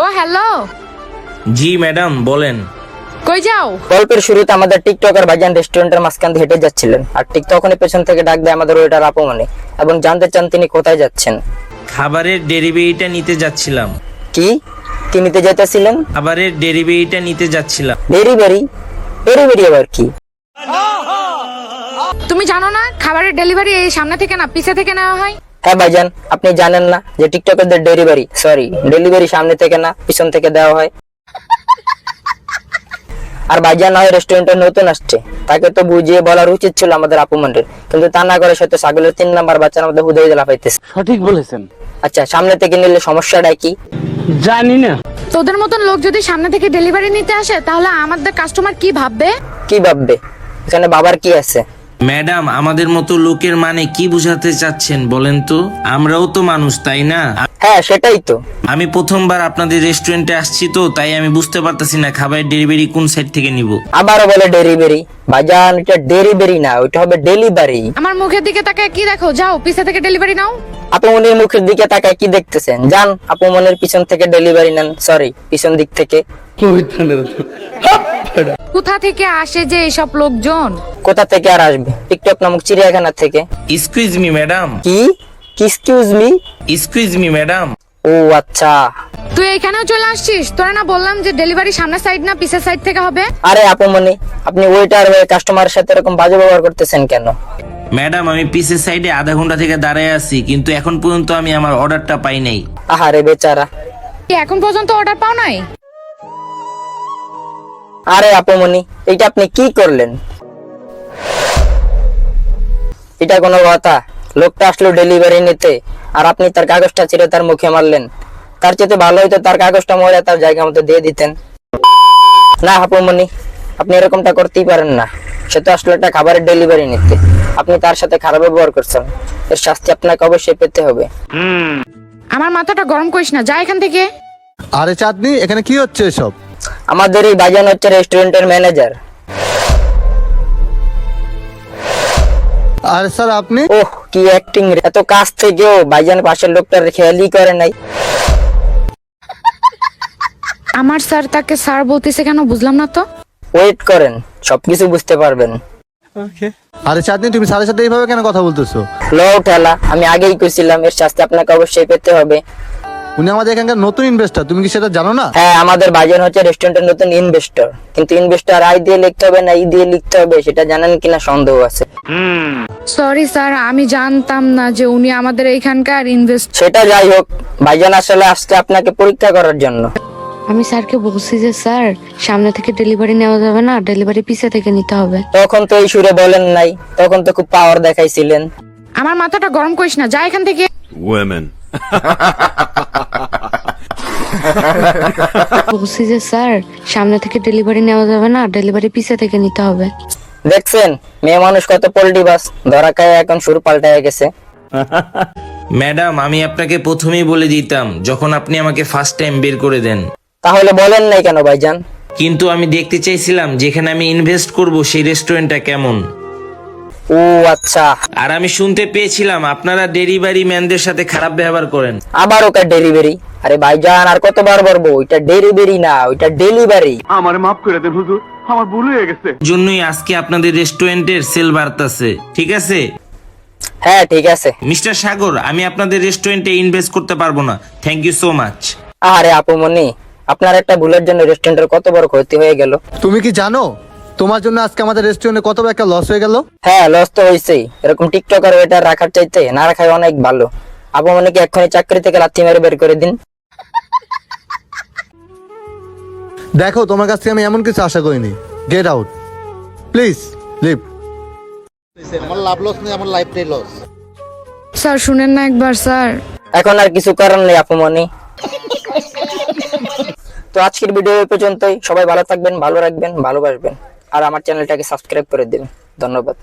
ও hello. জি madam বলেন। কই যাও? গল্পের শুরুতে আমাদের টিকটকার ভাইজান রেস্টুরেন্টের মাঝখান দিয়ে হেঁটে যাচ্ছিলেন, আর ঠিক তখনই পেছন থেকে ডাক দেয় আমাদের ওয়েটার আপুমনি এবং জানতে চান তিনি কোথায় যাচ্ছেন। খাবারের ডেলিভারিটা নিতে যাচ্ছিলাম। কি কি নিতে যাইতেছিলেন? খাবারের ডেলিভারিটা নিতে যাচ্ছিলাম। ডেলিভারি? ডেলিভারি আবার কি? তুমি জানো না খাবারের ডেলিভারি এই সামনে থেকে না পিছে থেকে নেওয়া হয়? হ্যাঁ ভাইজান, আপনি জানেন না যে টিকটকারদের ডেলিভারি সামনে থেকে না পিছন থেকে দেওয়া হয়? আর ভাইজান হয় রেস্টুরেন্টে নতুন আসছে, তাকে তো বুঝিয়ে বলার উচিত ছিল আমাদের আপুমন্ডের, কিন্তু তা না করে সে তো ছাগলের 3 নাম্বার বাচ্চার মধ্যে হুদাই দিলা পাইতেছে। সঠিক বলেছেন। আচ্ছা, সামনে থেকে নিলে সমস্যাটা কি? জানি না। তোদের মতন লোক যদি সামনে থেকে ডেলিভারি নিতে আসে তাহলে আমাদের কাস্টমার কি ভাববে? কি ভাববে? এখানে বাবার কি আছে? ম্যাডাম আমাদের মতো লোকের মানে কি বোঝাতে চাচ্ছেন বলেন তো? আমরাও তো মানুষ তাই না? হ্যাঁ সেটাই তো। আমি প্রথমবার আপনাদের রেস্টুরেন্টে আসছি তো তাই আমি বুঝতে পারতাছি না খাবারের ডেলিভারি কোন সাইড থেকে নিব। আবারও বলে ডেলিভারি। ভাইজান এটা ডেলিভারি না, ওইটা হবে ডেলিভারি। আমার মুখের দিকে তাকায় কি দেখো? যাও পিছে থেকে ডেলিভারি নাও। আপুমনির মুখের দিকে তাকায় কি দেখতেছেন? যান আপুমনির পিছন থেকে ডেলিভারি নেন, সরি পিছন দিক থেকে। কোথা থেকে আসে যে এইসব লোকজন? কোথা থেকে আর আসবে? টিকটক নামক চিড়িয়াখানা থেকে। Excuse me madam. কি excuse me? Excuse me madam. ও আচ্ছা। তুই এখানেও চলে আসছিস? তোরা না বললাম যে ডেলিভারি সামনের সাইড না পিছের সাইড থেকে হবে? আরে আপুমনি, আপনি ওয়েটার হয়ে কাস্টমারের সাথে এরকম বাজে ব্যবহার করতেছেন কেন? ম্যাডাম আমি পিছের সাইডে আধা ঘন্টা থেকে দাঁড়ায় আছি কিন্তু এখন পর্যন্ত আমি আমার অর্ডারটা পাই নাই। আহারে বেচারা। কি এখন পর্যন্ত অর্ডার পাও নাই? আরে আপুমনি, এটা আপনি কি করলেন? এটা কোনো কথা? লোকটা আসলো ডেলিভারি নিতে আর আপনি তার কাগজটা ছিঁড়ে তার মুখে মারলেন। তার চেয়ে ভালো হইতো তার কাগজটা মরে তার জায়গা মতো দিয়ে দিতেন। না আপুমনি, আপনি এরকমটা করতেই পারেন না। সে তো আসলে একটা খাবারের ডেলিভারি নিতে, আপনি তার সাথে খারাপ ব্যবহার করছেন, এর শাস্তি আপনাকে অবশ্যই পেতে হবে। আমার মাথাটা গরম করিস না, যা এখান থেকে। আরে চাঁদনি, এখানে কি হচ্ছে এসব? আমাদের এই ভাইজান হচ্ছে রেস্টুরেন্টের ম্যানেজার। আরে স্যার আপনি? ওহ কি অ্যাক্টিং! এত কাছ থেকেও ভাইজান পাশের লোকটার খেয়ালই করে নাই। আমার স্যার তাকে স্যার বলতেছে কেন বুঝলাম না তো। ওয়েট করেন, সবকিছু বুঝতে পারবেন। আরে চাঁদনি, তুমি স্যারের সাথে এইভাবে কেন কথা বলতেছো? লো ঠেলা, আমি আগেই কইছিলাম এর শাস্তি আপনাকে অবশ্যই পেতে হবে। উনি আমাদের এখানকার নতুন ইনভেস্টর, তুমি কি সেটা জানো না? হ্যাঁ, আমাদের ভাইজান হচ্ছে রেস্টুরেন্টের নতুন ইনভেস্টর, কিন্তু ইনভেস্টর আই দিয়ে লিখতে হবে না ই দিয়ে লিখতে হবে সেটা জানেন কিনা সন্দেহ আছে। সরি স্যার, আমি জানতাম না যে উনি আমাদের এইখানকার ইনভেস্ট। সেটা যাই হোক, ভাইজান আসলে আসছে আপনাকে পরীক্ষা করার জন্য। আমি স্যারকে বলছি যে স্যার সামনে থেকে ডেলিভারি নেওয়া যাবে না, ডেলিভারি পিছে থেকে নিতে হবে। তখন তো এই সুরে বলেন নাই, তখন তো খুব পাওয়ার দেখাইছিলেন। আমার মাথাটা গরম করিস না, যা এখান থেকে। বলছি যে স্যার সামনে থেকে ডেলিভারি নেওয়া যাবে না, ডেলিভারি পিছে থেকে নিতে হবে। দেখছেন মেয়ে মানুষ কত পোল্টি বাস, ধরা খায় এখন সুর পাল্টায় গেছে। ম্যাডাম আমি আপনাকে প্রথমেই বলে দিতাম যখন আপনি আমাকে ফার্স্ট টাইম বের করে দেন। তাহলে বলেন নাই কেন ভাইজান? কিন্তু আমি দেখতে চাইছিলাম যেখানে আমি ইনভেস্ট করব সেই রেস্টুরেন্টটা কেমন। ও আচ্ছা। আর আমি শুনতে পেয়েছিলাম আপনারা ডেলিভারি ম্যানদের সাথে খারাপ ব্যবহার করেন। আবার ওটা ডেলিভারি? আরে ভাইজান আর কতবার বলবো, ওইটা ডেলিভারি না, ওইটা ডেলিভারি। আমারে মাফ করে দেন হুজুর, আমার ভুল হয়ে গেছে। জন্যই আজকে আপনাদের রেস্টুরেন্টের সেল বাড়তাছে, ঠিক আছে? হ্যাঁ ঠিক আছে। মিস্টার সাগর, আমি আপনাদের রেস্টুরেন্টে ইনভেস্ট করতে পারবো না। Thank you so much. আরে আপুমনি, আপনার একটা ভুলের জন্য রেস্টুরেন্টের কত বড় ক্ষতি হয়ে গেল। তুমি কি জানো তোমার জন্য আজকে আমাদের রেস্টুরেন্টে কত বড় একটা লস হয়ে গেল? হ্যাঁ লস তো হয়েছেই, এরকম টিকটকার ওয়েটার রাখার চাইতে না রাখাই অনেক ভালো। আপুমনিকে এক্ষুনি চাকরি থেকে লাথি মেরে বের করে দিন। দেখো, তোমার কাছ থেকে আমি এমন কিছু আশা করিনি। Get out please, leave. আমার লাভ লস নেই, আমার লাইফটাই লস। স্যার শুনেন না একবার স্যার। এখন আর কিছু করার নেই আপুমনি। তো আজকের ভিডিও এই পর্যন্তই। সবাই ভালো থাকবেন, ভালো রাখবেন, ভালোবাসবেন আর আমার চ্যানেলটাকে সাবস্ক্রাইব করে দিন। ধন্যবাদ।